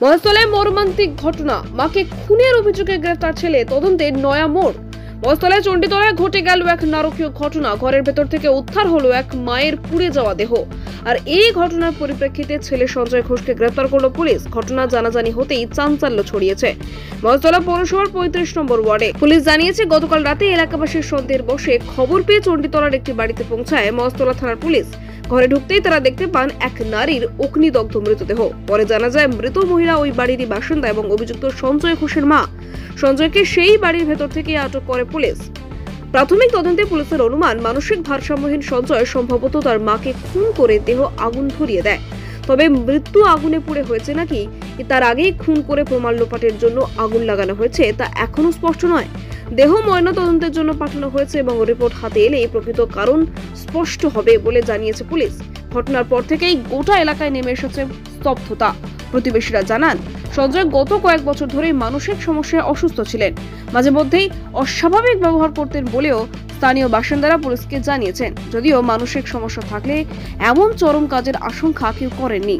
মহেশতলায় মর্মান্তিক ঘটনা, মাকে খুনের অভিযোগে গ্রেফতার ছেলে, তদন্তে নয়া মোড়। মহেশতলায় চণ্ডীতলায় ঘটে গেল এক নারকীয় ঘটনা। ঘরের ভেতর থেকে উদ্ধার হলো এক মায়ের পুড়ে যাওয়া দেহ। আর এই ঘটনার পরিপ্রেক্ষিতে ছেলে সঞ্জয় ঘোষকে গ্রেফতার করলো পুলিশ। ঘটনা জানাজানি হতেই চাঞ্চল্য ছড়িয়েছে মহেশতলা পৌরসভার 35 নম্বর ওয়ার্ডে। পুলিশ জানিয়েছে, গতকাল রাতে এলাকাবাসীর সন্দেহের বশে খবর পেয়ে চণ্ডীতলার একটি বাড়িতে পৌঁছায় মহেশতলা থানার পুলিশ। ঘরে ঢুকতেই তারা দেখতে পান এক নারীর অগ্নিদগ্ধ মৃতদেহ। পরে জানা যায়, মৃত মহিলা ওই বাড়িরই বাসিন্দা এবং অভিযুক্ত সঞ্জয় ঘোষের মা। সঞ্জয়কে সেই বাড়ির ভেতর থেকে আটক করে পুলিশ। প্রাথমিক তদন্তে পুলিশের অনুমান, মানসিক ভারসাম্যহীন সঞ্জয় সম্ভবত তার মাকে খুন করে দেহ আগুন ধরিয়ে দেয়। তবে মৃত্যু আগুনে পুড়ে হয়েছে নাকি তার আগেই খুন করে প্রমাণ লোপাটের জন্য আগুন লাগানো হয়েছে তা এখনো স্পষ্ট নয়। দেহ ময়না তদন্তের জন্য পাঠানো হয়েছে এবং রিপোর্ট হাতে এলে প্রকৃত কারণ স্পষ্ট হবে বলে জানিয়েছে পুলিশ। ঘটনার পর থেকেই গোটা এলাকায় নেমে এসেছে স্তব্ধতা। প্রতিবেশীরা জানান, সঞ্জয় গত কয়েক বছর ধরে মানসিক সমস্যায় অসুস্থ ছিলেন। মাঝে মধ্যেই অস্বাভাবিক ব্যবহার করতেন বলেও স্থানীয় বাসিন্দারা পুলিশকে জানিয়েছেন। যদিও মানসিক সমস্যা থাকলে এমন চরম কাজের আশঙ্কা কেউ করেননি।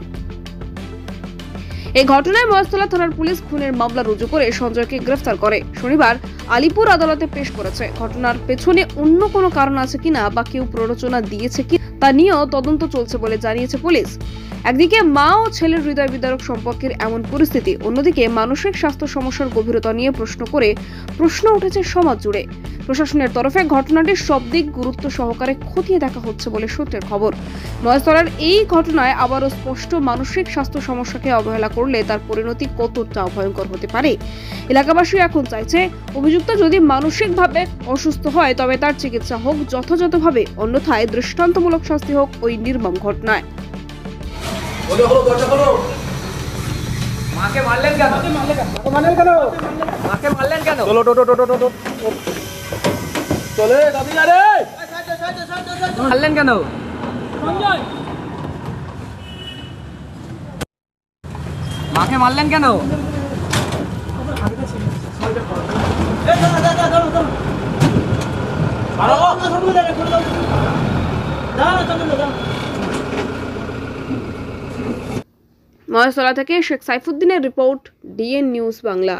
এই ঘটনায় মহেশতলা থানার পুলিশ খুনের মামলা রুজু করে সঞ্জয়কে গ্রেফতার করে শনিবার আলিপুর আদালতে পেশ করেছে। ঘটনার পেছনে অন্য কোনো কারণ আছে কিনা বা কেউ প্ররোচনা দিয়েছে কি তা নিয়েও তদন্ত চলছে বলে জানিয়েছে পুলিশ। একদিকে মা ও ছেলের হৃদয় বিদারক সম্পর্কের এমন পরিস্থিতি, অন্যদিকে মানসিক স্বাস্থ্য সমস্যার গভীরতা নিয়ে প্রশ্ন উঠেছে সমাজ জুড়ে। প্রশাসনের তরফে ঘটনাটির সব দিক গুরুত্ব সহকারে খতিয়ে দেখা হচ্ছে বলে সূত্রের খবর। মহেশতলার এই ঘটনায় আবারও স্পষ্ট, মানসিক স্বাস্থ্য সমস্যাকে অবহেলা করলে তার পরিণতি কতটা ভয়ঙ্কর হতে পারে। এলাকাবাসী এখন চাইছে, অভিযুক্ত যদি মানসিকভাবে অসুস্থ হয় তবে তার চিকিৎসা হোক যথাযথভাবে, অন্যথায় দৃষ্টান্তমূলক শাস্তি হোক ওই নির্মম ঘটনায়। মাকে মারলেন কেন? মাকে মারলেন কেন? চলে দাদি না রে। মারলেন কেন? মাকে মারলেন কেন? মহেশতলা থেকে শেখ সাইফুদ্দিনের রিপোর্ট, ডিএন নিউজ বাংলা।